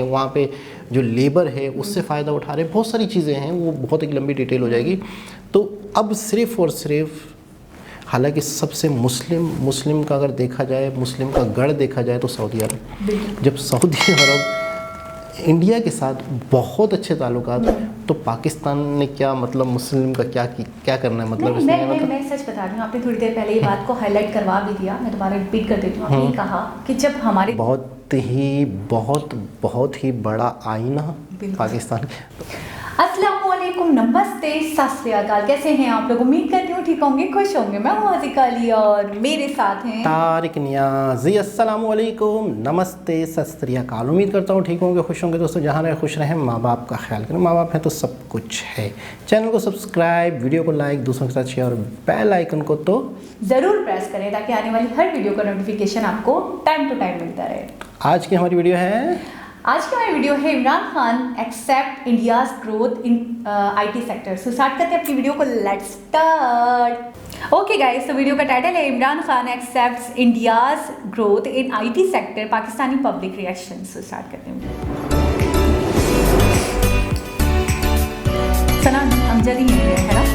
वहाँ पे जो लेबर है उससे फ़ायदा उठा रहे हैं, बहुत सारी चीज़ें हैं, वो बहुत एक लंबी डिटेल हो जाएगी। तो अब सिर्फ़ और सिर्फ, हालांकि सबसे मुस्लिम का अगर देखा जाए, मुस्लिम का गढ़ देखा जाए तो सऊदी अरब। जब सऊदी अरब इंडिया के साथ बहुत अच्छे ताल्लुकात, तो पाकिस्तान ने क्या मतलब मुस्लिम का क्या करना है मतलब इसमें? मैं सच बता रही हूँ, आपने थोड़ी देर पहले ये बात को हाईलाइट करवा भी दिया, मैं दोबारा रिपीट कर देती हूँ। आपने कहा कि जब हमारे बहुत ही बड़ा आईना पाकिस्तान के। अस्सलामुअलैकुम, नमस्ते, सत श्री अकाल, कैसे हैं आप लोग? उम्मीद करती हूँ ठीक होंगे, खुश होंगे। मैं हूँ आज़िका अली और मेरे साथ हैं तारिक नियाज़ी। अस्सलामुअलैकुम, नमस्ते, सत श्री अकाल। उम्मीद करता हूँ ठीक होंगे, खुश होंगे। दोस्तों, जहाँ रहे खुश रहें, माँ बाप का ख्याल करें। माँ बाप हैं तो सब कुछ है। चैनल को सब्सक्राइब, वीडियो को लाइक, दूसरों के साथ शेयर और बेल आइकन को तो ज़रूर प्रेस करें ताकि आने वाली हर वीडियो का नोटिफिकेशन आपको टाइम टू टाइम मिलता रहे। आज की हमारी वीडियो है Imran Khan accept India's growth in IT sector. So start करते हैं अपनी वीडियो को, लेट्स स्टार्ट। ओके गाइस, तो वीडियो का टाइटल है Imran Khan accepts India's growth in IT sector, Pakistani public reaction. So start करते हैं। सना अमजद ही है ना?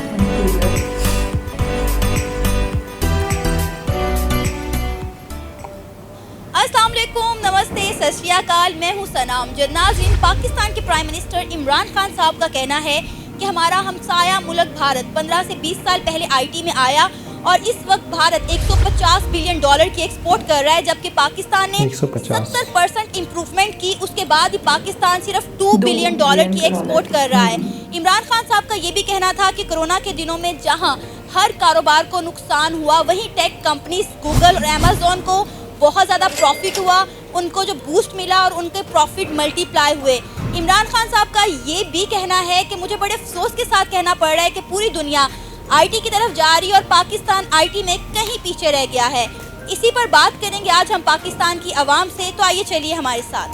अस्सलामुअलैकुम, नमस्ते, सत श्री अकाल। मैं हूं सना अमजद। नाज़रीन, पाकिस्तान के प्राइम मिनिस्टर इमरान खान साहब का कहना है कि हमारा हमसाया मुल्क भारत 15 से 20 साल पहले आईटी में आया और इस वक्त भारत 150 बिलियन डॉलर की एक्सपोर्ट कर रहा है, जबकि पाकिस्तान ने 70% इम्प्रूवमेंट की। उसके बाद ही पाकिस्तान सिर्फ 2 बिलियन डॉलर की एक्सपोर्ट कर रहा है। इमरान खान साहब का ये भी कहना था कि कोरोना के दिनों में जहाँ हर कारोबार को नुकसान हुआ, वहीं टेक कंपनीज गूगल और अमेजोन को बहुत ज़्यादा प्रॉफिट हुआ, उनको जो बूस्ट मिला और उनके प्रॉफिट मल्टीप्लाई हुए। इमरान खान साहब का ये भी कहना है कि मुझे बड़े अफसोस के साथ कहना पड़ रहा है कि पूरी दुनिया आईटी की तरफ जा रही है और पाकिस्तान आईटी में कहीं पीछे रह गया है। इसी पर बात करेंगे आज हम पाकिस्तान की आवाम से, तो आइए चलिए हमारे साथ।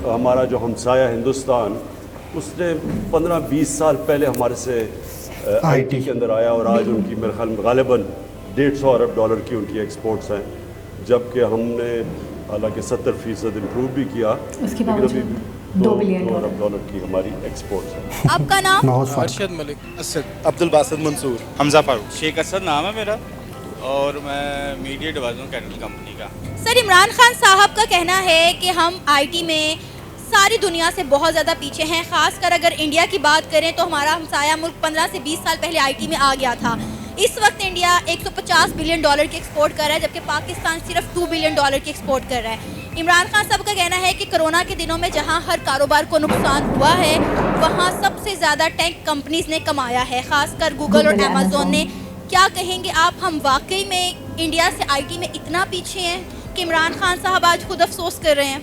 हमारा जो हमसाया हिंदुस्तान, उसने 15-20 साल पहले हमारे से आईटी के अंदर आया और आज उनकी मेरे ख्याल में गालिबन 150 अरब डॉलर की उनकी एक्सपोर्ट्स हैं, जबकि हमने हालांकि 70% इम्प्रूव भी किया, लेकिन अभी 2 बिलियन अरब डॉलर की हमारी एक्सपोर्ट्स हैं। आपका नाम? अरशद मलिक, असद, अब्दुल बासित मंसूर, हमजा फारूक, शेख असद नाम है मेरा और मैं मीडिया एडवाइजर हूं कैटल कंपनी का। सर, इमरान खान साहब का कहना है कि हम आईटी में सारी दुनिया से बहुत ज़्यादा पीछे हैं। खासकर अगर इंडिया की बात करें तो हमारा हमसाया मुल्क 15 से 20 साल पहले आईटी में आ गया था। इस वक्त इंडिया 150 बिलियन डॉलर की एक्सपोर्ट कर रहा है, जबकि पाकिस्तान सिर्फ 2 बिलियन डॉलर की एक्सपोर्ट कर रहा है। इमरान खान साहब का कहना है कि कोरोना के दिनों में जहां हर कारोबार को नुकसान हुआ है, वहां सबसे ज़्यादा टेक कंपनीज ने कमाया है, खासकर गूगल और अमेजोन ने। क्या कहेंगे आप, हम वाकई में इंडिया से आईटी में इतना पीछे हैं कि इमरान खान साहब आज खुद अफसोस कर रहे हैं?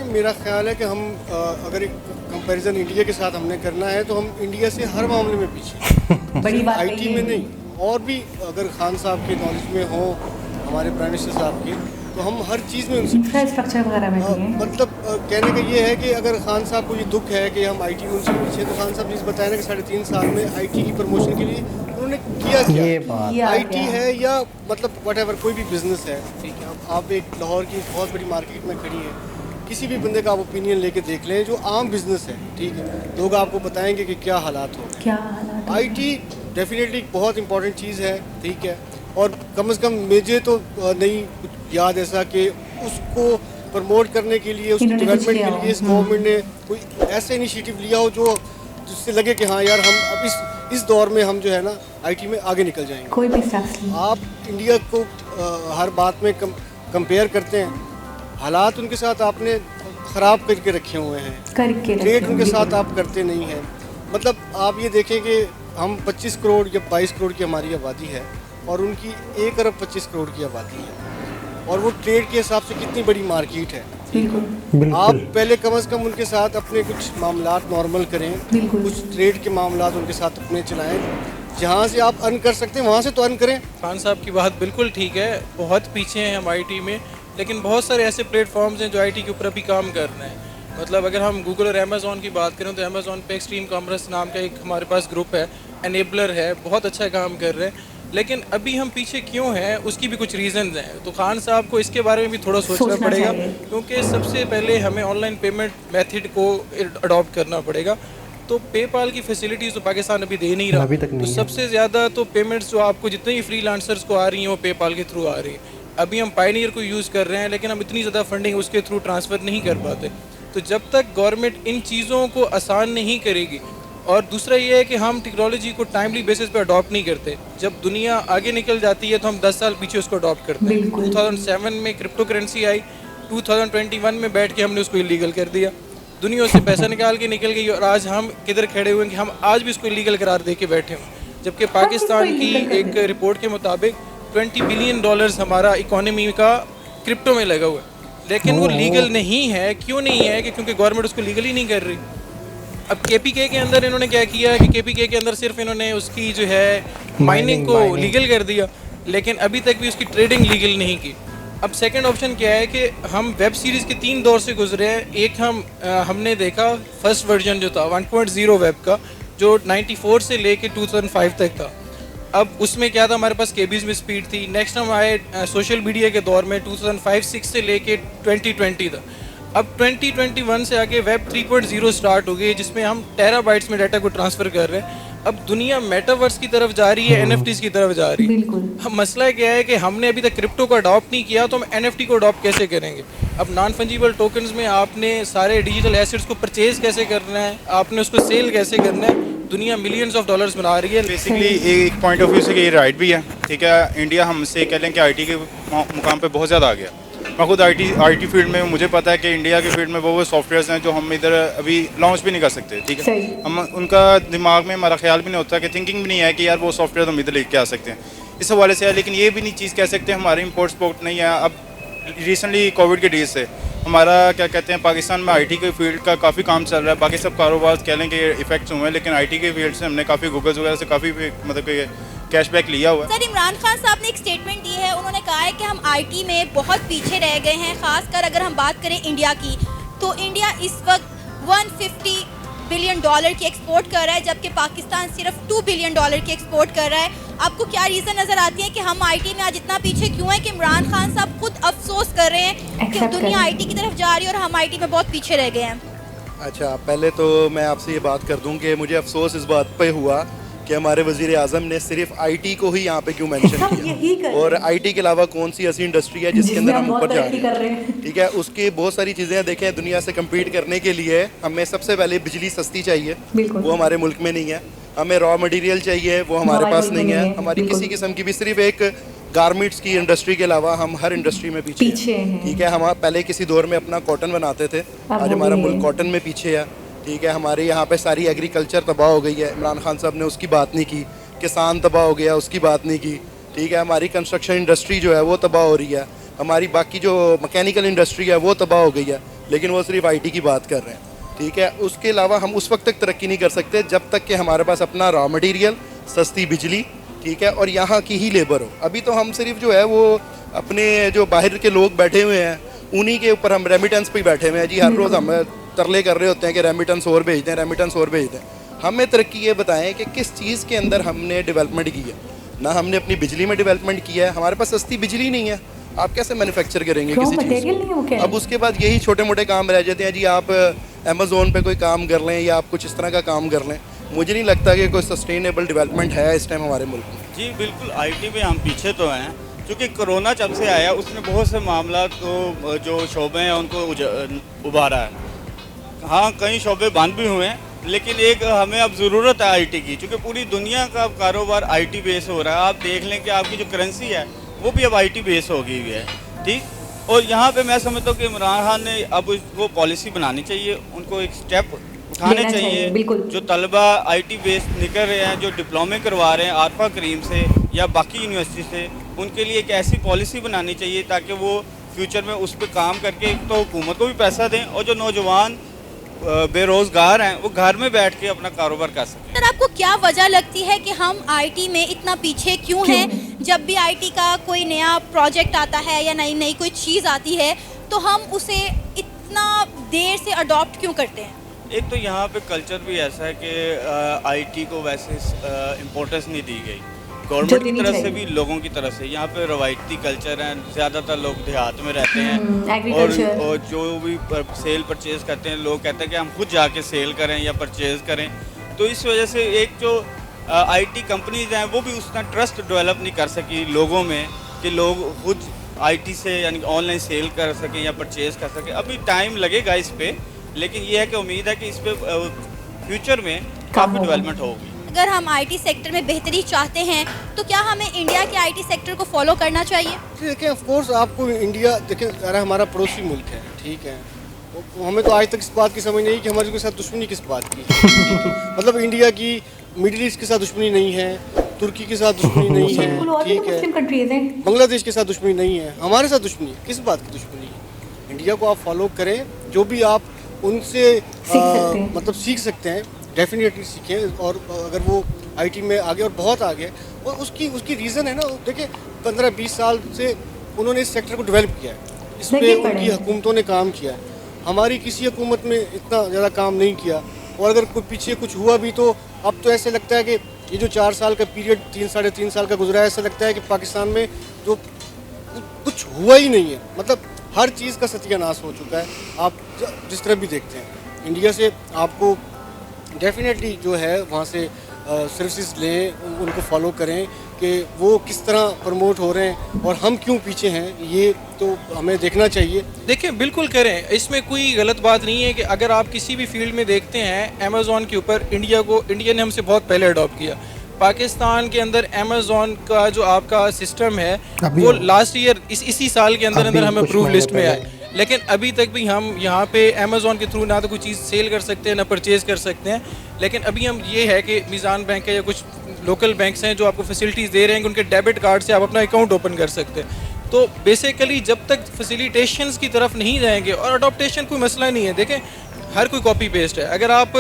मेरा ख्याल है कि हम अगर एक कंपैरिजन इंडिया के साथ हमने करना है तो हम इंडिया से हर मामले में पीछे बड़ी बात आईटी में नहीं, और भी अगर खान साहब के नॉलेज में हो, हमारे प्राइम मिनिस्टर साहब की, तो हम हर चीज़ में उनसे इंफ्रास्ट्रक्चर वगैरह में भी हैं। मतलब कहने का ये है कि अगर खान साहब को ये दुख है कि हम आईटी में उनसे पीछे, तो खान साहब ने बताया ना कि 3.5 साल में आईटी की प्रमोशन के लिए उन्होंने किया आईटी है या मतलब व्हाटएवर कोई भी बिजनेस है, ठीक है। आप एक लाहौर की बहुत बड़ी मार्केट में खड़ी है, किसी भी बंदे का आप ओपिनियन लेके देख लें, जो आम बिजनेस है, ठीक है, लोग आपको बताएंगे कि क्या हालात हो। आईटी डेफिनेटली बहुत इंपॉर्टेंट चीज़ है, ठीक है, और कम से कम मुझे तो नहीं कुछ याद ऐसा कि उसको प्रमोट करने के लिए, उसकी डेवलपमेंट के लिए इस गवर्नमेंट ने कोई ऐसा इनिशिएटिव लिया हो जो जिससे लगे कि हाँ यार, हम अब इस दौर में हम जो है ना आईटी में आगे निकल जाएंगे। कोई भी स्टेप्स आप इंडिया को हर बात में कंपेयर करते हैं, हालात उनके साथ आपने ख़राब करके रखे हुए हैं, ट्रेड उनके साथ आप करते नहीं हैं। मतलब आप ये देखें कि हम 25 करोड़ या 22 करोड़ की हमारी आबादी है और उनकी 1 अरब 25 करोड़ की आबादी है, और वो ट्रेड के हिसाब से कितनी बड़ी मार्केट है। बिल्कुल। आप पहले कम से कम उनके साथ अपने कुछ मामलात नॉर्मल करें, कुछ ट्रेड के मामलात उनके साथ अपने चलाएं, जहाँ से आप अर्न कर सकते हैं वहाँ से तो अर्न करें। खान साहब की बात बिल्कुल ठीक है, बहुत पीछे हैं हम आईटी में, लेकिन बहुत सारे ऐसे प्लेटफॉर्म्स हैं जो आईटी के ऊपर अभी काम कर रहे हैं। मतलब अगर हम गूगल और अमेज़ॉन की बात करें तो अमेज़ॉन पे एक्सट्रीम कॉमर्स नाम का एक हमारे पास ग्रुप है, एनेबलर है, बहुत अच्छा काम कर रहे हैं। लेकिन अभी हम पीछे क्यों हैं उसकी भी कुछ रीजंस हैं। तो खान साहब को इसके बारे में भी थोड़ा सोचना पड़ेगा, क्योंकि सबसे पहले हमें ऑनलाइन पेमेंट मेथड को अडॉप्ट करना पड़ेगा। तो पेपाल की फैसिलिटीज़ तो पाकिस्तान अभी दे नहीं रहा, अभी तक नहीं तो सबसे ज़्यादा तो पेमेंट्स जो आपको जितने भी फ्रीलांसर्स को आ रही हैं वो पेपाल के थ्रू आ रही है। अभी हम पायनियर को यूज़ कर रहे हैं, लेकिन हम इतनी ज़्यादा फंडिंग उसके थ्रू ट्रांसफ़र नहीं कर पाते। तो जब तक गवर्नमेंट इन चीज़ों को आसान नहीं करेगी, और दूसरा ये है कि हम टेक्नोलॉजी को टाइमली बेसिस पे अडॉप्ट नहीं करते। जब दुनिया आगे निकल जाती है तो हम 10 साल पीछे उसको अडॉप्ट करते हैं। 2007 में क्रिप्टो करेंसी आई, 2021 में बैठ के हमने उसको इलीगल कर दिया, दुनिया से पैसा निकाल के निकल गई, और आज हम किधर खड़े हुए हैं कि हम आज भी उसको इलीगल करार दे के बैठे हुए। जबकि पाकिस्तान की एक रिपोर्ट के मुताबिक $20 बिलियन हमारा इकोनॉमी का क्रिप्टो में लगा हुआ है, लेकिन वो लीगल नहीं है। क्यों नहीं है? कि क्योंकि गवर्नमेंट उसको लीगल ही नहीं कर रही। अब केपीके के अंदर इन्होंने क्या किया है कि केपीके के अंदर सिर्फ इन्होंने उसकी जो है माइनिंग को लीगल कर दिया, लेकिन अभी तक भी उसकी ट्रेडिंग लीगल नहीं की। अब सेकंड ऑप्शन क्या है कि हम वेब सीरीज़ के 3 दौर से गुजरे हैं। एक हमने देखा फर्स्ट वर्जन जो था 1.0 वेब का, जो 94 से लेके 2005 तक था। अब उसमें क्या था, हमारे पास केबीज़ में स्पीड थी। नेक्स्ट हम आए सोशल मीडिया के दौर में 2005-06 से लेके 2020 तक। अब 2021 से आगे वेब 3.0 स्टार्ट हो गई, जिसमें हम टेराबाइट्स में डाटा को ट्रांसफ़र कर रहे हैं। अब दुनिया मेटावर्स की तरफ जा रही है, एनएफटीज की तरफ जा रही है। हम मसला क्या है कि हमने अभी तक क्रिप्टो को अडॉप्ट नहीं किया, तो हम एनएफटी को अडॉप्ट कैसे करेंगे? अब नॉन फंजिबल टोकन्स में आपने सारे डिजिटल एसेट्स को परचेज कैसे करना है, आपने उसको सेल कैसे करना है? दुनिया मिलियंस ऑफ डॉलर्स बना रही है। बेसिकली एक पॉइंट ऑफ व्यू से ये राइट भी है, ठीक है। इंडिया हमसे कह लें कि आईटी के मुकाम पे बहुत ज़्यादा आ गया। मैं खुद आईटी फील्ड में, मुझे पता है कि इंडिया के फील्ड में वो सॉफ्टवेयर्स हैं जो हम इधर अभी लॉन्च भी नहीं कर सकते, ठीक है। हम उनका दिमाग में हमारा ख्याल भी नहीं होता, कि थिंकिंग भी नहीं है कि यार वो सॉफ्टवेयर हम इधर लेके आ सकते हैं, इस हवाले से है। लेकिन ये भी नहीं चीज़ कह सकते हमारे इम्पोर्ट एक्सपोर्ट नहीं है। अब रिसेंटली कोविड के डेज से हमारा क्या कहते हैं, पाकिस्तान में आईटी के फील्ड का काफ़ी काम चल रहा है। बाकी सब कारोबार कह लें कि इफेक्ट्स हुए हैं, लेकिन आईटी के फील्ड से हमने काफ़ी गूगल्स वगैरह से काफ़ी मतलब कि कैशबैक लिया हुआ है। सर, इमरान खान साहब ने एक स्टेटमेंट दी है, उन्होंने कहा है कि हम आईटी में बहुत पीछे रह गए हैं। खासकर अगर हम बात करें इंडिया की, तो इंडिया इस वक्त $150 बिलियन की एक्सपोर्ट कर रहा है, जबकि पाकिस्तान सिर्फ $2 बिलियन की एक्सपोर्ट कर रहा है। आपको क्या रीज़न नज़र आती है कि हम आईटी में आज इतना पीछे क्यों है, कि इमरान खान साहब खुद अफसोस कर रहे हैं कि दुनिया आईटी की तरफ जा रही है और हम आईटी में बहुत पीछे रह गए हैं? अच्छा, पहले तो मैं आपसे ये बात कर दूं कि मुझे अफसोस इस बात पे हुआ कि हमारे वज़ीर आज़म ने सिर्फ आईटी को ही यहाँ पे क्यों मेंशन किया, और आईटी के अलावा कौन सी ऐसी इंडस्ट्री है जिसके अंदर हम ऊपर जा रहे हैं, ठीक है। उसकी बहुत सारी चीज़ें देखें, दुनिया से कम्पीट करने के लिए हमें सबसे पहले बिजली सस्ती चाहिए, वो हमारे मुल्क में नहीं है। हमें रॉ मटेरियल चाहिए, वो हमारे पास नहीं है। हमारी किसी किस्म की भी, सिर्फ एक गारमेंट्स की इंडस्ट्री के अलावा हम हर इंडस्ट्री में पीछे हैं, ठीक है। हम पहले किसी दौर में अपना कॉटन बनाते थे, आज हमारा मुल्क कॉटन में पीछे है, ठीक है। हमारे यहाँ पे सारी एग्रीकल्चर तबाह हो गई है, इमरान खान साहब ने उसकी बात नहीं की। किसान तबाह हो गया, उसकी बात नहीं की, ठीक है। हमारी कंस्ट्रक्शन इंडस्ट्री जो है वो तबाह हो रही है, हमारी बाकी जो मैकेनिकल इंडस्ट्री है वो तबाह हो गई है, लेकिन वो सिर्फ आईटी की बात कर रहे हैं, ठीक है। उसके अलावा हम उस वक्त तक तरक्की नहीं कर सकते जब तक कि हमारे पास अपना रॉ मटीरियल, सस्ती बिजली, ठीक है, और यहाँ की ही लेबर हो। अभी तो हम सिर्फ जो है वो अपने जो बाहर के लोग बैठे हुए हैं उन्हीं के ऊपर हम रेमिटेंस पे बैठे हुए हैं जी। हर रोज़ हम तरले कर रहे होते हैं कि रेमिटेंस और भेज दें, रेमिटेंस और भेज दें। हमें तरक्की ये बताएं कि किस चीज़ के अंदर हमने डेवलपमेंट की है। ना हमने अपनी बिजली में डेवलपमेंट किया है, हमारे पास सस्ती बिजली नहीं है, आप कैसे मैन्युफैक्चर करेंगे किसी चीज़ को? अब उसके बाद यही छोटे मोटे काम रह जाते हैं जी। आप अमेज़ोन पे कोई काम कर लें या आप कुछ इस तरह का काम कर लें, मुझे नहीं लगता कि कोई सस्टेनेबल डेवलपमेंट है इस टाइम हमारे मुल्क में। जी बिल्कुल, आईटी में हम पीछे तो हैं, क्योंकि कोरोना जब से आया उसने बहुत से मामला तो जो शोबे हैं उनको उभारा है। हाँ, कई शोबे बंद भी हुए हैं, लेकिन एक हमें अब ज़रूरत है आईटी की, क्योंकि पूरी दुनिया का कारोबार आईटी बेस हो रहा है। आप देख लें कि आपकी जो करेंसी है वो भी अब आईटी बेस हो गई है, ठीक। और यहाँ पे मैं समझता हूँ कि इमरान खान ने अब वो पॉलिसी बनानी चाहिए, उनको एक स्टेप उठाने चाहिए। जो तलबा आईटी बेस निकल रहे हैं, जो डिप्लोमे करवा रहे हैं आरफा करीम से या बाकी यूनिवर्सिटी से, उनके लिए एक ऐसी पॉलिसी बनानी चाहिए ताकि वो फ्यूचर में उस पर काम करके तो हुकूमत को भी पैसा दें, और जो नौजवान बेरोज़गार हैं वो घर में बैठ के अपना कारोबार कर सकें। सर, आपको क्या वजह लगती है कि हम आईटी में इतना पीछे क्यों हैं? जब भी आईटी का कोई नया प्रोजेक्ट आता है या नई कोई चीज़ आती है, तो हम उसे इतना देर से अडॉप्ट क्यों करते हैं? एक तो यहाँ पे कल्चर भी ऐसा है कि आईटी को वैसे इम्पोर्टेंस नहीं दी गई, गवर्नमेंट की तरफ से भी लोगों की तरफ से। यहाँ पे रवायती कल्चर है, ज़्यादातर लोग देहात में रहते हैं और जो भी सेल परचेज़ करते हैं लोग कहते हैं कि हम खुद जाके सेल करें या परचेज़ करें। तो इस वजह से एक जो आईटी कंपनीज हैं वो भी उतना ट्रस्ट डेवलप नहीं कर सकी लोगों में कि लोग खुद आईटी से यानी ऑनलाइन सेल कर सकें या परचेज़ कर सकें। अभी टाइम लगेगा इस पे, लेकिन ये है कि उम्मीद है कि इस पे फ्यूचर में काफ़ी डेवलपमेंट होगी। अगर हम आईटी सेक्टर में बेहतरी चाहते हैं तो क्या हमें इंडिया के आईटी सेक्टर को फॉलो करना चाहिए? देखिए ऑफ कोर्स आपको इंडिया, देखिए अरे हमारा पड़ोसी मुल्क है, ठीक है, हमें तो आज तक इस बात की समझ नहीं कि हमारे के साथ दुश्मनी किस बात की मतलब इंडिया की मिडिल ईस्ट के साथ दुश्मनी नहीं है, तुर्की के साथ दुश्मनी नहीं है, ठीक है, बांग्लादेश के साथ दुश्मनी नहीं है, हमारे साथ दुश्मनी किस बात की दुश्मनी है? इंडिया को आप फॉलो करें, जो भी आप उनसे मतलब सीख सकते हैं डेफिनेटली सीखें। और अगर वो आईटी में आगे और बहुत आगे, और उसकी रीज़न है ना, देखिए 15-20 साल से उन्होंने इस सेक्टर को डेवलप किया है, इस पर उनकी हुकूमतों ने काम किया है, हमारी किसी हुकूमत में इतना ज़्यादा काम नहीं किया। और अगर कोई पीछे कुछ हुआ भी तो अब तो ऐसे लगता है कि ये जो 4 साल का पीरियड 3-3.5 साल का गुजरा है, ऐसा लगता है कि पाकिस्तान में जो कुछ हुआ ही नहीं है, मतलब हर चीज़ का सत्यानाश हो चुका है। आप जिस तरह भी देखते हैं इंडिया से, आपको डेफिनेटली जो है वहाँ से सर्विसेज लें, उनको फॉलो करें कि वो किस तरह प्रमोट हो रहे हैं और हम क्यों पीछे हैं, ये तो हमें देखना चाहिए। देखिए बिल्कुल करें, इसमें कोई गलत बात नहीं है कि अगर आप किसी भी फील्ड में देखते हैं अमेज़ॉन के ऊपर इंडिया ने हमसे बहुत पहले अडॉप्ट किया। पाकिस्तान के अंदर अमेज़ॉन का जो आपका सिस्टम है वो लास्ट ईयर इसी साल के अंदर हम अप्रूव लिस्ट में आए, लेकिन अभी तक भी हम यहाँ पे अमेज़ॉन के थ्रू ना तो कोई चीज़ सेल कर सकते हैं ना परचेज़ कर सकते हैं। लेकिन अभी हम ये है कि मीज़ान बैंक है या कुछ लोकल बैंक्स हैं जो आपको फैसिलिटीज़ दे रहे हैं कि उनके डेबिट कार्ड से आप अपना अकाउंट ओपन कर सकते हैं। तो बेसिकली जब तक फैसिलिटेशंस की तरफ नहीं जाएंगे, और अडॉप्टेशन कोई मसला नहीं है, देखें हर कोई कॉपी पेस्ट है। अगर आप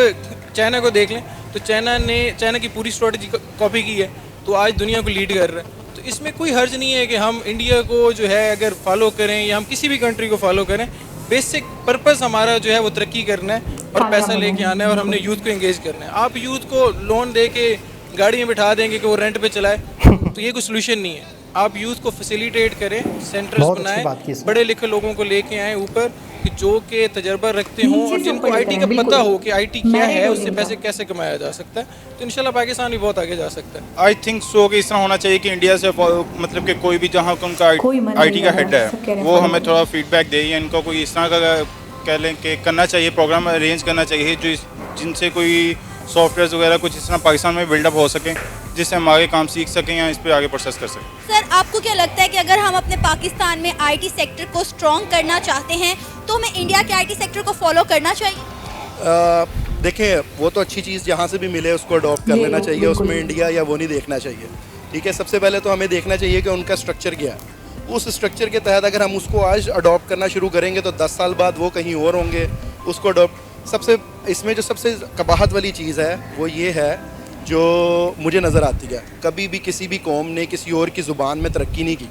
चाइना को देख लें तो चाइना की पूरी स्ट्रेटजी कॉपी की है, तो आज दुनिया को लीड कर रहा है। तो इसमें कोई हर्ज नहीं है कि हम इंडिया को जो है अगर फॉलो करें या हम किसी भी कंट्री को फॉलो करें। बेसिक पर्पस हमारा जो है वो तरक्की करना है और पैसा लेके आना है और हमने यूथ को एंगेज करना है। आप यूथ को लोन दे के गाड़ी में बिठा देंगे कि वो रेंट पे चलाए, तो ये कोई सोल्यूशन नहीं है। आप यूथ को फैसिलिटेट करें, सेंटर्स बनाएं, बड़े लिखे लोगों को लेके आएँ ऊपर कि जो के तजर्बा रखते हों और जिनको आईटी का पता हो कि आईटी क्या है, उससे पैसे कैसे कमाया जा सकता है, तो इंशाल्लाह पाकिस्तान भी बहुत आगे जा सकता है। आई थिंक सो कि इस तरह होना चाहिए कि इंडिया से मतलब कि कोई भी जहाँ उनका आईटी का हेड है वो हमें थोड़ा फीडबैक दे, या इनको कोई इस तरह का कह लें कि करना चाहिए, प्रोग्राम अरेंज करना चाहिए जो जिनसे कोई सॉफ्टवेयर वगैरह कुछ इस तरह पाकिस्तान में बिल्डअप हो सके, जिससे हम आगे काम सीख सकें या इस पर आगे प्रोसेस कर सकें। सर आपको क्या लगता है कि अगर हम अपने पाकिस्तान में आईटी सेक्टर को स्ट्रॉन्ग करना चाहते हैं तो हमें इंडिया के आईटी सेक्टर को फॉलो करना चाहिए? देखें वो तो अच्छी चीज़ जहाँ से भी मिले उसको अडॉप्ट कर लेना चाहिए, उसमें इंडिया या वो नहीं देखना चाहिए, ठीक है। सबसे पहले तो हमें देखना चाहिए कि उनका स्ट्रक्चर क्या है, उस स्ट्रक्चर के तहत अगर हम उसको आज अडॉप्ट करना शुरू करेंगे तो 10 साल बाद वो कहीं और होंगे, उसको अडॉप्ट। सबसे इसमें जो सबसे कबाहत वाली चीज़ है वो ये है जो मुझे नज़र आती है, कभी भी किसी भी कौम ने किसी और की ज़ुबान में तरक्की नहीं की,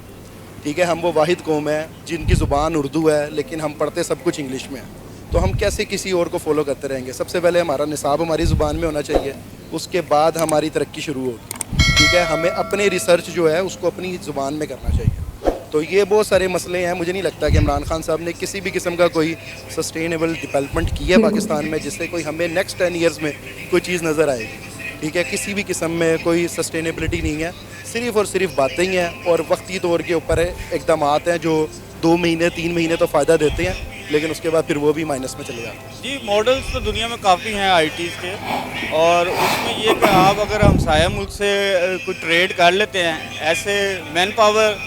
ठीक है। हम वो वाहिद कौम है जिनकी ज़ुबान उर्दू है लेकिन हम पढ़ते सब कुछ इंग्लिश में है, तो हम कैसे किसी और को फॉलो करते रहेंगे? सबसे पहले हमारा निसाब हमारी ज़ुबान में होना चाहिए, उसके बाद हमारी तरक्की शुरू होगी, ठीक है। हमें अपने रिसर्च जो है उसको अपनी ज़ुबान में करना चाहिए। तो ये बहुत सारे मसले हैं, मुझे नहीं लगता कि इमरान खान साहब ने किसी भी किस्म का कोई सस्टेनेबल डेवलपमेंट की है पाकिस्तान में जिससे कोई हमें नेक्स्ट 10 ईयर्स में कोई चीज़ नज़र आएगी, ठीक है। किसी भी किस्म में कोई सस्टेनेबिलिटी नहीं है, सिर्फ़ और सिर्फ बातें ही हैं और वक्ती तौर के ऊपर इकदाम हैं जो 2 महीने 3 महीने तो फ़ायदा देते हैं, लेकिन उसके बाद फिर वो भी माइनस में चले जाते हैं। जी मॉडल्स तो दुनिया में काफ़ी हैं आईटीज़ के, और उसमें ये कि आप अगर हमसाया मुल्क से कोई ट्रेड कर लेते हैं, ऐसे मैन पावर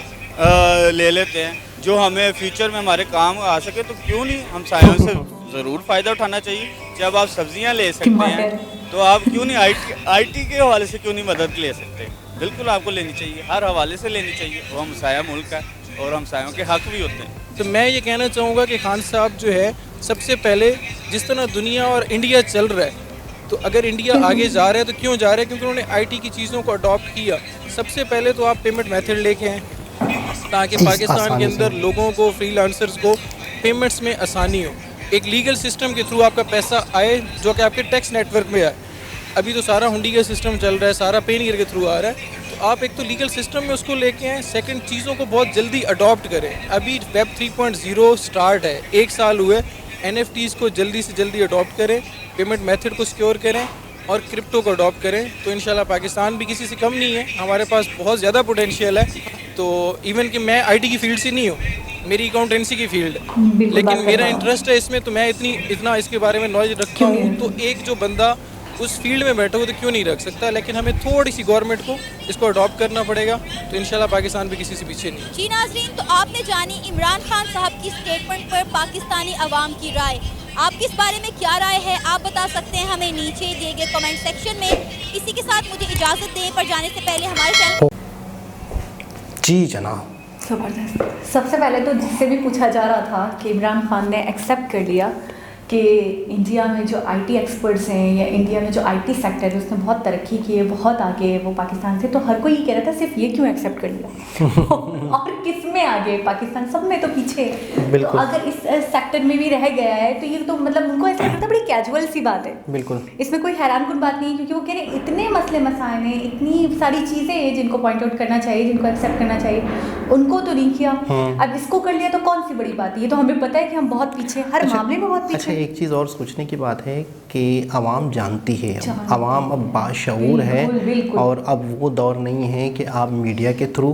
ले लेते हैं जो हमें फ्यूचर में हमारे काम आ सके, तो क्यों नहीं हमसायों से ज़रूर फ़ायदा उठाना चाहिए। जब आप सब्जियां ले सकते हैं तो आप क्यों नहीं आईटी के हवाले से क्यों नहीं मदद ले सकते? बिल्कुल आपको लेनी चाहिए, हर हवाले से लेनी चाहिए। वो हमसाया मुल्क है और हमसायों के हक भी होते हैं। तो मैं ये कहना चाहूँगा कि खान साहब जो है सबसे पहले जिस तरह दुनिया और इंडिया चल रहा है, तो अगर इंडिया आगे जा रहा है तो क्यों जा रहा है? क्योंकि उन्होंने आईटी की चीज़ों को अडॉप्ट किया। सबसे पहले तो आप पेमेंट मेथड लेके आएँ ताकि पाकिस्तान के अंदर लोगों को, फ्रीलांसर्स को पेमेंट्स में आसानी हो। एक लीगल सिस्टम के थ्रू आपका पैसा आए जो कि आपके टैक्स नेटवर्क में आए। अभी तो सारा हुंडी का सिस्टम चल रहा है, सारा पेनीयर के थ्रू आ रहा है। तो आप एक तो लीगल सिस्टम में उसको लेके आएँ, सेकंड चीज़ों को बहुत जल्दी अडॉप्ट करें। अभी वेब 3.0 स्टार्ट है, 1 साल हुए, NFTs को जल्दी से जल्दी अडॉप्ट करें, पेमेंट मेथड को सिक्योर करें और क्रिप्टो को अडॉप्ट करें, तो इंशाल्लाह पाकिस्तान भी किसी से कम नहीं है। हमारे पास बहुत ज़्यादा पोटेंशियल है। तो इवन कि मैं IT की फील्ड से नहीं हूँ, मेरी अकाउंटेंसी की फील्ड है, लेकिन मेरा इंटरेस्ट है इसमें, तो मैं इतना इसके बारे में नॉलेज रखता हूँ। तो एक जो बंदा उस फील्ड में बैठा हो तो क्यों नहीं रख सकता, लेकिन हमें थोड़ी सी गवर्नमेंट को इसको अडॉप्ट करना पड़ेगा, तो इंशाल्लाह पाकिस्तान भी किसी से पीछे नहीं। जी नाज़रीन, तो आपने जानी इमरान खान साहब की स्टेटमेंट पर पाकिस्तानी अवाम की राय। आपकी इस बारे में क्या राय है, आप बता सकते हैं हमें नीचे दिए गए कमेंट सेक्शन में। इसी के साथ मुझे इजाज़त दें, पर जाने से पहले हमारे चैनल। जी जनाब, ज़बरदस्त। सबसे पहले तो जिससे भी पूछा जा रहा था कि इमरान खान ने एक्सेप्ट कर लिया कि इंडिया में जो IT एक्सपर्ट्स हैं या इंडिया में जो IT सेक्टर है उसने बहुत तरक्की की है, बहुत आगे है वो पाकिस्तान से, तो हर कोई ये कह रहा था सिर्फ ये क्यों एक्सेप्ट कर लिया और किस में आगे पाकिस्तान, सब में तो पीछे है। तो अगर इस सेक्टर में भी रह गया है तो ये तो मतलब उनको ऐसा लगता है बड़ी कैजुअल सी बात है। बिल्कुल, इसमें कोई हैरानकुन बात नहीं है, क्योंकि वो कह रहे इतने मसले मसाइल हैं, इतनी सारी चीज़ें हैं जिनको पॉइंट आउट करना चाहिए, जिनको एक्सेप्ट करना चाहिए, उनको तो नहीं किया। अब इसको कर लिया तो कौन सी बड़ी बात है, ये तो हमें पता है कि हम बहुत पीछे, हर मामले में बहुत पीछे। एक चीज़ और सोचने की बात है कि आवाम जानती है, आवाम अब बाशऊर है, और अब वो दौर नहीं है कि आप मीडिया के थ्रू,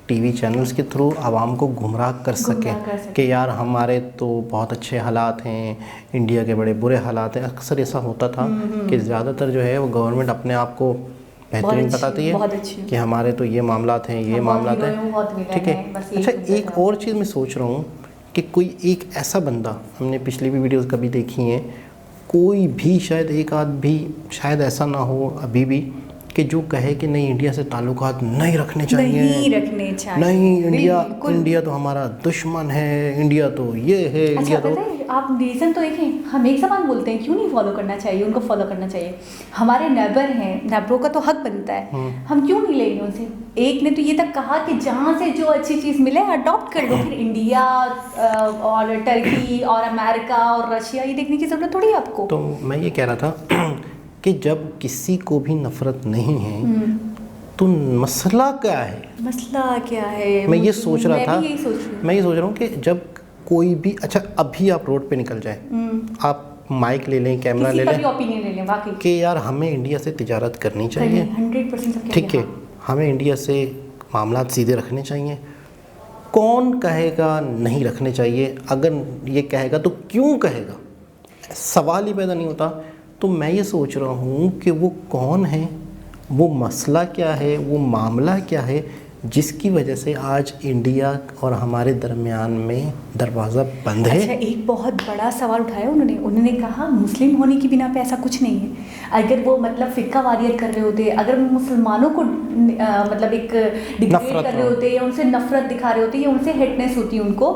टीवी चैनल्स के थ्रू आवाम को गुमराह कर सके कि यार हमारे तो बहुत अच्छे हालात हैं, इंडिया के बड़े बुरे हालात हैं। अक्सर ऐसा होता था कि ज़्यादातर जो है वो गवर्नमेंट अपने आप को बेहतरीन बताती है कि हमारे तो ये मामलात हैं, ये मामलात हैं, ठीक है। अच्छा, एक और चीज़ मैं सोच रहा हूँ कि कोई एक ऐसा बंदा, हमने पिछली भी वीडियोस कभी देखी हैं, कोई भी शायद एक आध भी शायद ऐसा ना हो अभी भी कि जो कहे कि नहीं इंडिया से ताल्लुकात नहीं रखने चाहिए, नहीं इंडिया तो हमारा दुश्मन है, इंडिया तो ये है। अच्छा, इंडिया तो आप रीज़न तो देखें, हम एक ज़बान बोलते हैं, क्यों नहीं फॉलो करना चाहिए, उनको फॉलो करना चाहिए। हमारे नेबर हैं, नेबरों का तो हक बनता है, हम क्यों नहीं लेंगे उनसे। एक ने तो ये तक कहा कि जहाँ से जो अच्छी चीज़ मिले अडॉप्ट कर लो, फिर इंडिया और टर्की और अमेरिका और रशिया ये देखने की ज़रूरत थोड़ी है आपको। तो मैं ये कह रहा था कि जब किसी को भी नफ़रत नहीं है तो मसला क्या है, मसला क्या है, मैं ये सोच रहा था, मैं ये सोच रहा हूँ कि जब कोई भी, अच्छा अभी आप रोड पे निकल जाए, आप माइक ले लें, कैमरा ले लें, ओपिनियन ले लें वाकई कि यार हमें इंडिया से तिजारत करनी चाहिए, 100% ठीक है, हमें इंडिया से मामलात सीधे रखने चाहिए। कौन कहेगा नहीं रखने चाहिए? अगर ये कहेगा तो क्यों कहेगा, सवाल ही पैदा नहीं होता। तो मैं ये सोच रहा हूँ कि वो कौन है, वो मसला क्या है, वो मामला क्या है जिसकी वजह से आज इंडिया और हमारे दरमियान में दरवाज़ा बंद है। अच्छा, एक बहुत बड़ा सवाल उठाया उन्होंने कहा मुस्लिम होने की बिना पे ऐसा कुछ नहीं है। अगर वो मतलब फ़िरका वारियत कर रहे होते, अगर वो मुसलमानों को मतलब एक डिग्रेड कर रहे होते या उनसे नफरत दिखा रहे होते या उनसे हेटनेस होती उनको,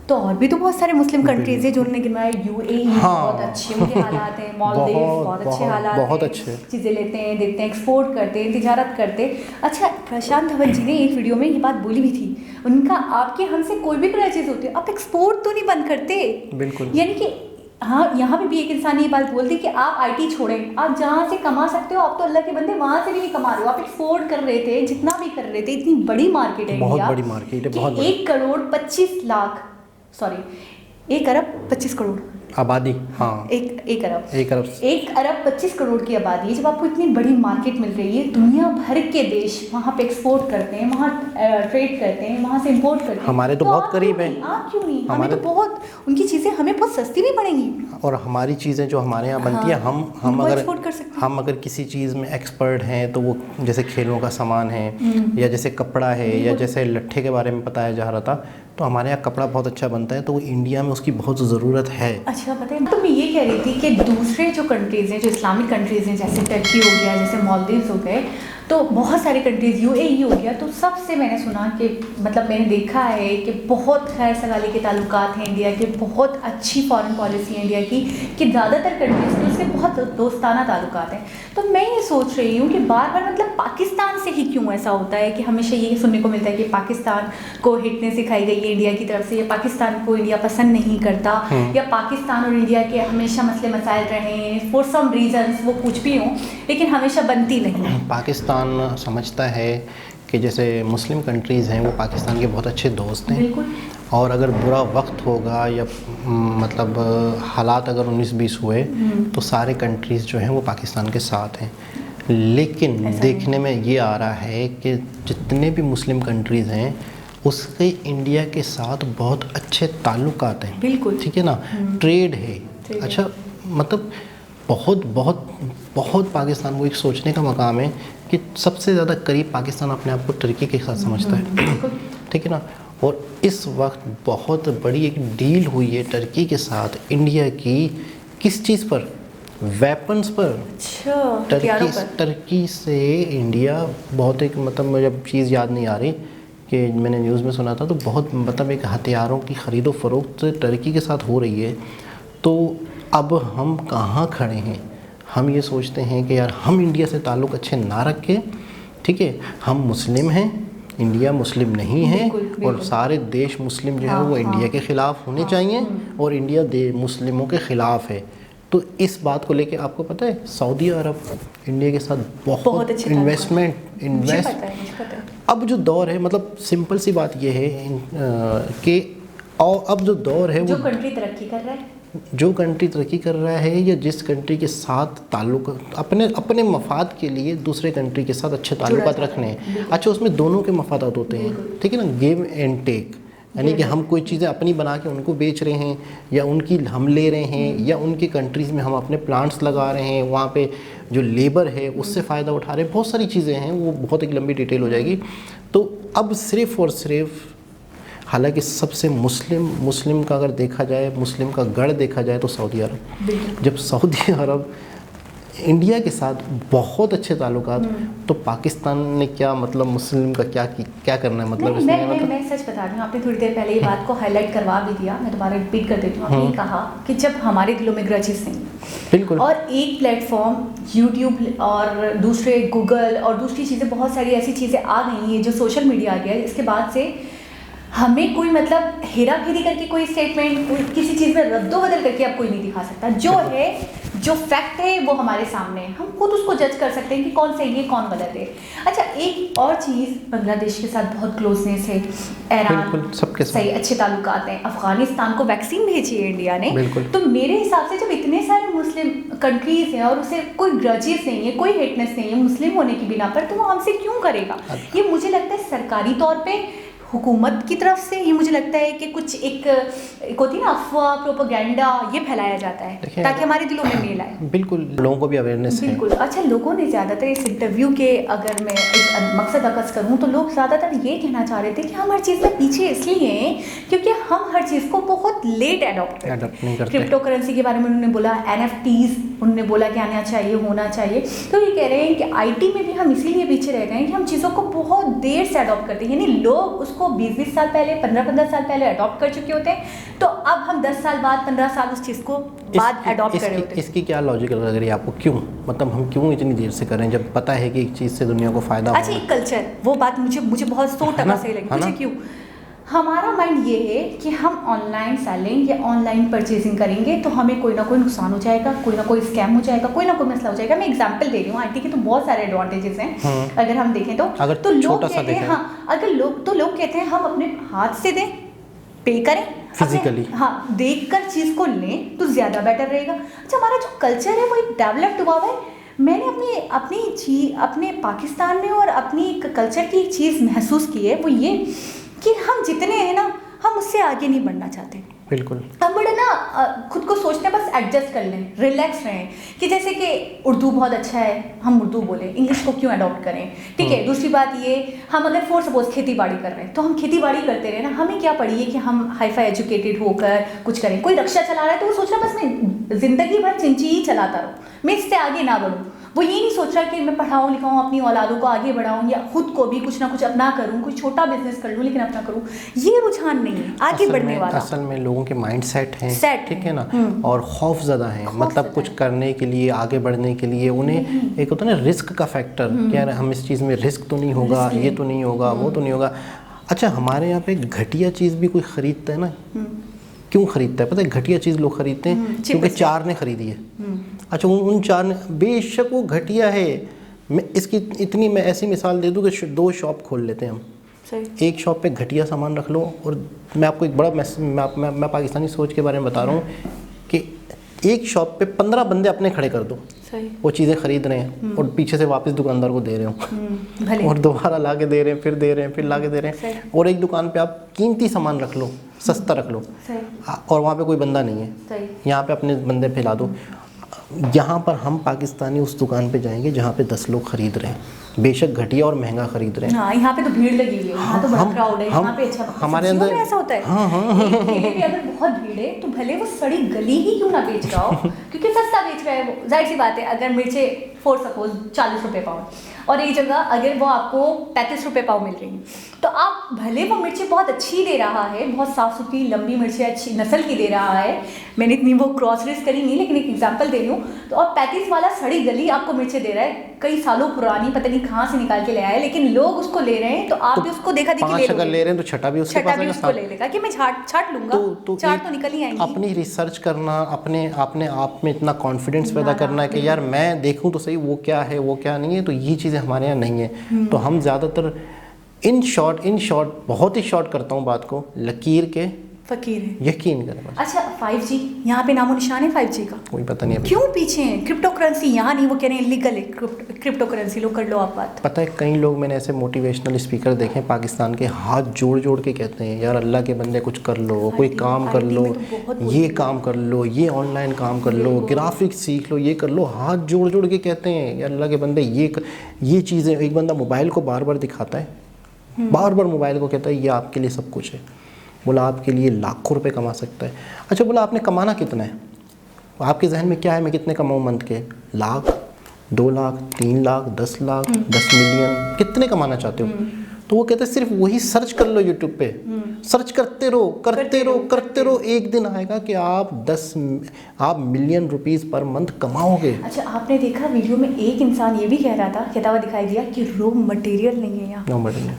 तो और भी तो बहुत सारे मुस्लिम कंट्रीज है जो उन्होंने गिनवाया। UAE बहुत अच्छे उनके हालात हैं, मालदीव बहुत अच्छे हालात हैं, बहुत अच्छे चीज़ें लेते हैं, देखते हैं, एक्सपोर्ट करते हैं, तिजारत करते हैं। अच्छा, प्रशांत धवन जी ने एक वीडियो में ये बात बोली भी थी, उनका आपके हमसे कोई भी क्रैचेज होते हैं, आप एक्सपोर्ट तो नहीं बंद करते। बिल्कुल, यानी कि हाँ, यहाँ पे भी एक इंसान ये बात बोलती कि आप IT छोड़ें, आप जहाँ से कमा सकते हो, आप तो अल्लाह के बंदे वहाँ से भी नहीं कमा रहे हो, आप एक्सपोर्ट कर रहे थे, जितना भी कर रहे थे। इतनी बड़ी मार्केट है, बहुत बड़ी मार्केट है, बहुत 1 करोड़ 25 लाख, सॉरी 1 अरब 25 करोड़ आबादी, हाँ, 1 अरब 25 करोड़ की आबादी है। जब आपको इतनी बड़ी मार्केट मिल रही है, दुनिया भर के देश वहाँ पे एक्सपोर्ट करते हैं, वहाँ ट्रेड करते हैं, वहाँ से इंपोर्ट करते हैं, हमारे तो बहुत करीब हैं। आप क्यों नहीं, हमें तो बहुत उनकी चीज़ें हमें बहुत सस्ती भी पड़ेंगी, और हमारी चीज़ें जो हमारे यहाँ बनती है, हम अगर किसी चीज़ में एक्सपर्ट हैं तो वो जैसे खेलों का सामान है या जैसे कपड़ा है या जैसे लट्ठे के बारे में बताया जा रहा था, तो हमारे यहाँ कपड़ा बहुत अच्छा बनता है, तो वो इंडिया में उसकी बहुत ज़रूरत है। अच्छा, पता है, तो मैं ये कह रही थी कि दूसरे जो कंट्रीज़ हैं, जो इस्लामिक कंट्रीज़ हैं, जैसे टर्की हो गया, जैसे मालदीव्स हो गए, तो बहुत सारे कंट्रीज़, UAE हो गया, तो सबसे मैंने सुना कि मतलब मैंने देखा है कि बहुत खैर सगाली के ताल्लुकात हैं इंडिया के, बहुत अच्छी फॉरेन पॉलिसी है इंडिया की, कि ज़्यादातर कंट्रीज़ के उसके बहुत दोस्ताना ताल्लुकात हैं। तो मैं ये सोच रही हूँ कि बार बार मतलब पाकिस्तान से ही क्यों ऐसा होता है कि हमेशा ये सुनने को मिलता है कि पाकिस्तान को हिटने सिखाई गई है इंडिया की तरफ से, या पाकिस्तान को इंडिया पसंद नहीं करता, या पाकिस्तान और इंडिया के हमेशा मसले मसाइल रहे हैं फॉर सम रीजंस, वो कुछ भी हों, लेकिन हमेशा बनती नहीं। पाकिस्तान समझता है कि जैसे मुस्लिम कंट्रीज़ हैं वो पाकिस्तान के बहुत अच्छे दोस्त हैं, और अगर बुरा वक्त होगा या मतलब हालात अगर 19-20 हुए तो सारे कंट्रीज़ जो हैं वो पाकिस्तान के साथ हैं। लेकिन देखने में ये आ रहा है कि जितने भी मुस्लिम कंट्रीज़ हैं उसके इंडिया के साथ बहुत अच्छे ताल्लुकात हैं, बिल्कुल, ठीक है ना, ट्रेड है। अच्छा, मतलब बहुत बहुत बहुत पाकिस्तान को एक सोचने का मकाम है कि सबसे ज़्यादा करीब पाकिस्तान अपने आप को तुर्की के साथ समझता है, ठीक है ना। और इस वक्त बहुत बड़ी एक डील हुई है तुर्की के साथ इंडिया की, किस चीज़ पर? वेपन्स पर। तुर्की से इंडिया बहुत एक मतलब मुझे चीज़ याद नहीं आ रही कि मैंने न्यूज़ में सुना था, तो बहुत मतलब एक हथियारों की ख़रीदो फरोख्त तुर्की के साथ हो रही है। तो अब हम कहाँ खड़े हैं? हम ये सोचते हैं कि यार हम इंडिया से ताल्लुक़ अच्छे ना रखें, ठीक है, हम मुस्लिम हैं, इंडिया मुस्लिम नहीं है, और सारे देश मुस्लिम जो है वो इंडिया के ख़िलाफ़ होने चाहिए, और इंडिया मुस्लिमों के ख़िलाफ़ है। तो इस बात को लेके आपको पता है सऊदी अरब इंडिया के साथ बहुत इन्वेस्ट अब जो दौर है, मतलब सिंपल सी बात ये है कि और अब जो दौर है जो कंट्री तरक्की कर रहा है, जो कंट्री तरक्की कर रहा है या जिस कंट्री के साथ ताल्लुक अपने मफाद के लिए दूसरे कंट्री के साथ अच्छे ताल्लुकात रखने हैं। अच्छा, उसमें दोनों के मफादात होते हैं, ठीक है ना, गिव एंड टेक, यानी कि हम कोई चीज़ें अपनी बना के उनको बेच रहे हैं, या उनकी हम ले रहे हैं, या उनकी कंट्रीज़ में हम अपने प्लांट्स लगा रहे हैं, वहाँ पे जो लेबर है उससे फ़ायदा उठा रहे हैं, बहुत सारी चीज़ें हैं, वो बहुत एक लंबी डिटेल हो जाएगी। तो अब सिर्फ़ और सिर्फ, हालांकि सबसे मुस्लिम का अगर देखा जाए, मुस्लिम का गढ़ देखा जाए तो सऊदी अरब। जब सऊदी अरब इंडिया के साथ बहुत अच्छे ताल्लुकात, तो पाकिस्तान ने क्या मतलब मुस्लिम का क्या करना है? मतलब मैं सच बता रही हूँ, आपने थोड़ी देर पहले ये बात को हाईलाइट करवा भी दिया, मैं दोबारा रिपीट कर देती हूँ। आपने कहा कि जब हमारे दिलों में ग्रजेस नहीं, बिल्कुल, और एक प्लेटफॉर्म यूट्यूब और दूसरे गूगल और दूसरी चीज़ें, बहुत सारी ऐसी चीज़ें आ गई हैं जो सोशल मीडिया आ गया है, इसके बाद से हमें कोई मतलब हेरा फेरी करके कोई स्टेटमेंट किसी चीज़ में रद्दो बदल करके अब कोई नहीं दिखा सकता। जो है, जो फैक्ट है वो हमारे सामने है, हम खुद उसको जज कर सकते हैं कि कौन सही है कौन गलत है। अच्छा, एक और चीज़, बांग्लादेश के साथ बहुत क्लोजनेस है, ईरान सबके सही अच्छे ताल्लुकात हैं, अफगानिस्तान को वैक्सीन भेजी है इंडिया ने। तो मेरे हिसाब से जब इतने सारे मुस्लिम कंट्रीज़ हैं और उसे कोई ग्रजेस नहीं है, कोई हेटनेस नहीं है मुस्लिम होने की बिना पर, तो वो हमसे क्यों करेगा? ये मुझे लगता है सरकारी तौर पर हुकूमत की तरफ से ही मुझे लगता है कि कुछ एक होती ना अफवाह, प्रोपेगेंडा, ये फैलाया जाता है ताकि हमारे दिलों में मेल आए। बिल्कुल, लोगों को भी अवेयरनेस है। बिल्कुल। अच्छा, लोगों ने ज़्यादातर इस इंटरव्यू के, अगर मैं एक मकसद अकस करूँ तो लोग ज़्यादातर ये कहना चाह रहे थे कि हम हर चीज़ में पीछे इसलिए हैं क्योंकि हम हर चीज़ को बहुत लेट अडॉप्ट नहीं करते। क्रिप्टो करेंसी के बारे में उन्होंने बोला, NFTs उन्होंने बोला कि आना चाहिए, होना चाहिए। तो ये कह रहे हैं कि IT में भी हम इसीलिए पीछे रह गए हैं कि हम चीज़ों को बहुत देर से अडॉप्ट करते हैं, यानी लोग उसको 20-20 साल पहले, 15-15 साल पहले अडॉप्ट कर चुके होते हैं, तो अब हम 10 साल बाद, 15 साल उस चीज़ को बाद अडॉप्ट कर रहे होते हैं। इसकी क्या लॉजिक लग रही है आपको? क्यों, मतलब हम क्यों इतनी देर से करें जब पता है कि एक चीज़ से दुनिया को फ़ायदा हो? अच्छा, एक कल्चर, वो बात मुझे बहुत 100% सही लगी। मुझे क्यों, हमारा माइंड ये है कि हम ऑनलाइन सेलिंग या ऑनलाइन परचेजिंग करेंगे तो हमें कोई ना कोई नुकसान हो जाएगा, कोई ना कोई स्कैम हो जाएगा, कोई ना कोई मसला हो जाएगा। मैं एग्जांपल दे रही हूँ, IT के तो बहुत सारे एडवांटेजेस हैं अगर हम देखें तो लोग कहते हैं, हाँ, अगर लोग कहते हैं हम अपने हाथ से दें, पे करें फिजिकली, हाँ, देखकर चीज़ को लें तो ज़्यादा बेटर रहेगा। अच्छा, हमारा जो कल्चर है वो एक डेवलप्ड हुआ है। मैंने अपने पाकिस्तान में और अपनी कल्चर की एक चीज़ महसूस की है, वो ये कि हम जितने हैं ना, हम उससे आगे नहीं बढ़ना चाहते। बिल्कुल, हम बड़े ना खुद को सोचते हैं, बस एडजस्ट कर लें, रिलैक्स रहें, कि जैसे कि उर्दू बहुत अच्छा है, हम उर्दू बोलें, इंग्लिश को क्यों अडॉप्ट करें, ठीक है। दूसरी बात ये, हम अगर फॉर सपोज खेती बाड़ी कर रहे हैं तो हम खेती बाड़ी करते रहे ना, हमें क्या पड़ी है कि हम हाई-फाई एजुकेटेड होकर कुछ करें। कोई रिक्शा चला रहा है तो वो सोच रहा है बस मैं ज़िंदगी भर चिंची ही चलाता रहूँ, मैं इससे आगे ना बढ़ूँ। वो ये नहीं सोच रहा कि मैं पढ़ाऊँ लिखाऊँ, अपनी औलादों को आगे बढ़ाऊँ, या खुद को भी कुछ ना कुछ अपना करूँ, कोई छोटा बिजनेस कर लूँ लेकिन अपना करूँ। ये रुझान नहीं है आगे बढ़ने वाला। असल में लोगों के माइंड सेट हैं, ठीक है ना, और खौफ ज़्यादा है, मतलब कुछ करने के लिए, आगे बढ़ने के लिए उन्हें एक होता है ना रिस्क का फैक्टर, क्या हम इस चीज़ में रिस्क तो नहीं होगा, ये तो नहीं होगा, वो तो नहीं होगा। अच्छा, हमारे यहाँ पे घटिया चीज़ भी कोई ख़रीदता है ना, क्यों ख़रीदता है पता है? घटिया चीज़ लोग ख़रीदते हैं क्योंकि 4 ने ख़रीदी है। अच्छा, उन 4 ने, बेशक वो घटिया है मैं इसकी इतनी मैं ऐसी मिसाल दे दूँ कि 2 शॉप खोल लेते हैं हम, सही। एक शॉप पे घटिया सामान रख लो, और मैं आपको एक बड़ा मैं पाकिस्तानी सोच के बारे में बता रहा हूँ कि एक शॉप पे 15 बंदे अपने खड़े कर दो, सही। वो चीज़ें खरीद रहे हैं और पीछे से वापस दुकानदार को दे रहे हो और दोबारा ला के दे रहे हैं, फिर दे रहे हैं, फिर ला के दे रहे हैं। और एक दुकान पे आप कीमती सामान रख लो, सस्ता रख लो, और वहाँ पे कोई बंदा नहीं है, यहाँ पे अपने बंदे फैला दो। यहाँ पर हम पाकिस्तानी उस दुकान पे जाएंगे जहाँ पे 10 लोग खरीद रहे हैं, बेशक घटिया और महंगा खरीद रहे हैं। हाँ, यहाँ पे तो भीड़ लगी हुई है, यहाँ तो बड़ा क्राउड है, यहाँ पे अच्छा हमारे अंदर ऐसा होता है। एक ठेले पे अगर बहुत भीड़ है तो भले वो सड़ी गली ही क्यों ना बेच रहा हो, क्योंकि सस्ता बेच रहा है वो, जाहिर सी बात है। अगर मिर्चें फॉर सपोज 40 रुपये पाव और एक जगह अगर वो आपको 35 रुपये पाव मिल रही हैं, तो आप भले वो मिर्ची बहुत अच्छी दे रहा है, बहुत साफ़ सुथरी लंबी मिर्ची अच्छी नस्ल की दे रहा है, मैंने इतनी वो क्रॉस रेस करी नहीं, लेकिन एक एग्जांपल दे रही हूँ, तो और 35 वाला सड़ी गली आपको मिर्ची दे रहा है, कई सालों पुरानी, पता नहीं कहाँ से निकाल के ले आए, लेकिन लोग उसको ले रहे हैं, तो आप भी उसको देखा देखी ले अगर ले रहे हैं तो छठा भी उसके पास उसको ले लेगा कि मैं छाट लूंगा, तो चाट तो निकल ही आएंगी। अपनी रिसर्च करना, अपने आप में इतना कॉन्फिडेंस पैदा करना है कि यार मैं देखूं तो सही वो क्या है वो क्या नहीं है, तो ये चीज़ें हमारे यहाँ नहीं है। तो हम ज़्यादातर इन शॉर्ट बहुत ही शॉर्ट करता हूँ बात को, लकीर के फकीर है, यकीन करें बस। अच्छा 5G यहाँ पे नामो निशान है 5G का, कोई पता नहीं है क्यों पीछे हैं। क्रिप्टो करेंसी यहाँ नहीं, वो कह रहे हैं लीगल है क्रिप्टो करेंसी, लो कर लो आप बात। पता है कई लोग मैंने ऐसे मोटिवेशनल स्पीकर देखे हैं पाकिस्तान के, हाथ जोड़ के कहते हैं यार अल्लाह के बंदे कुछ कर लो, कोई काम कर लो, ये काम कर लो, ये ऑनलाइन काम कर लो, ग्राफिक्स सीख लो, ये कर लो, हाथ जोड़ के कहते हैं यार अल्लाह के बंदे ये चीज़ें। एक बंदा मोबाइल को बार बार दिखाता है, बार बार मोबाइल को कहता है ये आपके लिए सब कुछ है, बोला आपके लिए लाखों रुपए कमा सकता है। अच्छा बोला आपने कमाना कितना है, आपके जहन में क्या है, मैं कितने कमाऊँ मंथ के, लाख, 2 लाख, 3 लाख, 10 लाख, 10 मिलियन, कितने कमाना चाहते हो? तो वो कहते हैं सिर्फ वही सर्च कर लो यूट्यूब पे, सर्च करते रहो, एक दिन आएगा कि आप मिलियन रुपीस पर मंथ कमाओगे। अच्छा आपने देखा वीडियो में एक इंसान ये भी कह रहा था, कहता हुआ दिखाई दिया कि रॉ मटेरियल नहीं है यहाँ।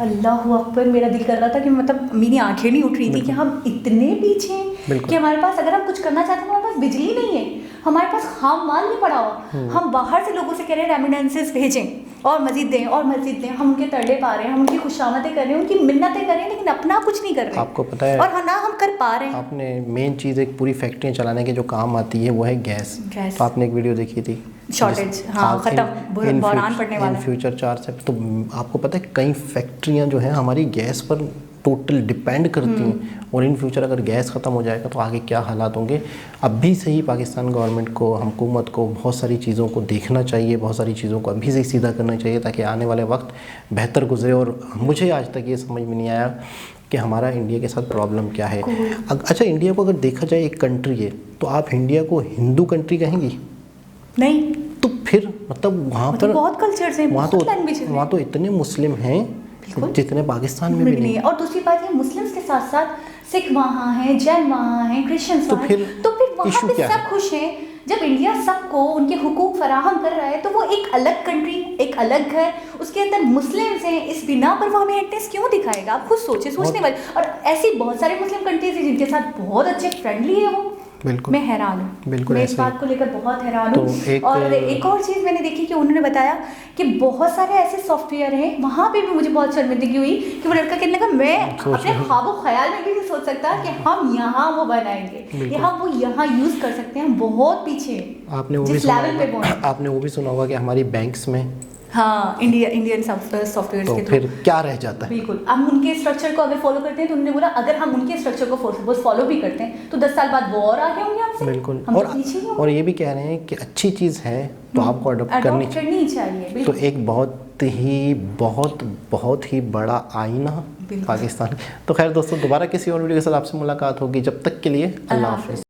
अल्लाह अकबर, मेरा दिल कर रहा था कि मतलब मेरी आंखें नहीं उठ रही थी कि हम इतने पीछे हैं कि हमारे पास अगर हम कुछ करना चाहते हैं, हमारे पास बिजली नहीं है, हमारे पास खाम माल नहीं पड़ा हुआ, हम बाहर से लोगों से कह रहे हैं रेमिडेंसेस भेजें और मस्जिद दें और मस्जिद दें, हम उनके तरले पा रहे हैं, हम उनकी खुशामतें कर रहे हैं, उनकी मिन्नतें कर रहे हैं, लेकिन अपना कुछ नहीं कर रहे। आपको पता है, और ना हम कर पा रहे हैं। आपने मेन चीज़ एक पूरी फैक्ट्रियाँ चलाने के जो काम आती है वो है गैस। तो आपने एक वीडियो देखी थी शॉर्टेज, हाँ खत्म, बहरान पड़ने वाला है फ्यूचर 4 से। तो आपको पता है कई फैक्ट्रियाँ जो हैं हमारी गैस पर टोटल डिपेंड करती हैं, और इन फ्यूचर अगर गैस ख़त्म हो जाएगा तो आगे क्या हालात होंगे। अभी से ही पाकिस्तान गवर्नमेंट को, हुकूमत को बहुत सारी चीज़ों को देखना चाहिए, बहुत सारी चीज़ों को अभी से ही सीधा करना चाहिए ताकि आने वाले वक्त बेहतर गुजरे। और मुझे आज तक ये समझ में नहीं आया कि हमारा इंडिया के साथ प्रॉब्लम क्या है। अच्छा इंडिया को अगर देखा जाए एक कंट्री है, तो आप इंडिया को हिंदू कंट्री कहेंगी? नहीं। तो फिर मतलब वहाँ पर बहुत कल्चर्स हैं, वहाँ तो इतने मुस्लिम हैं जितने पाकिस्तान में भी नहीं है। और दूसरी बात ये मुस्लिम्स के साथ साथ सिख वहाँ हैं, जैन वहाँ हैं, क्रिश्चियंस वहाँ हैं, तो फिर वहाँ पे सब खुश हैं। जब इंडिया सबको उनके हुकूक फराहम कर रहा है तो वो एक अलग कंट्री, एक अलग घर, उसके अंदर मुस्लिम्स हैं, इस बिना पर वो हमें हेटनेस क्यों दिखाएगा? आप खुद सोचने वाले। और ऐसी बहुत सारे मुस्लिम कंट्रीज हैं जिनके साथ बहुत अच्छे फ्रेंडली है वो। बिल्कुल मैं हैरान हूँ, बिल्कुल मैं इस बात को लेकर बहुत हैरान हूँ। और एक और चीज़ मैंने देखी कि उन्होंने बताया कि बहुत सारे ऐसे सॉफ्टवेयर हैं, वहाँ पे भी मुझे बहुत शर्मिंदगी हुई कि वो लड़का कहने लगा मैं अपने ख्वाबो ख्याल में भी नहीं सोच सकता कि हम यहाँ वो बनाएंगे या हम वो यहाँ यूज़ कर सकते हैं। हम बहुत पीछे जिस लेवल पे आपने वो भी सुना होगा कि हमारी बैंक्स में, हाँ, इंडियन सॉफ्टवेयर तो के फिर क्या रह जाता है? बिल्कुल, हम उनके स्ट्रक्चर को अगर फॉलो करते हैं तो उन्होंने बोला अगर हम उनके स्ट्रक्चर को फॉलो भी करते हैं तो 10 साल बाद वो और आगे होंगे हमसे। बिल्कुल, और ये भी कह रहे हैं कि अच्छी चीज़ है तो आपको अडॉप्ट करनी चाहिए। तो एक बहुत ही बड़ा आईना पाकिस्तान। तो खैर दोस्तों, दोबारा किसी और वीडियो के साथ आपसे मुलाकात होगी, जब तक के लिए अल्लाह हाफ़िज़।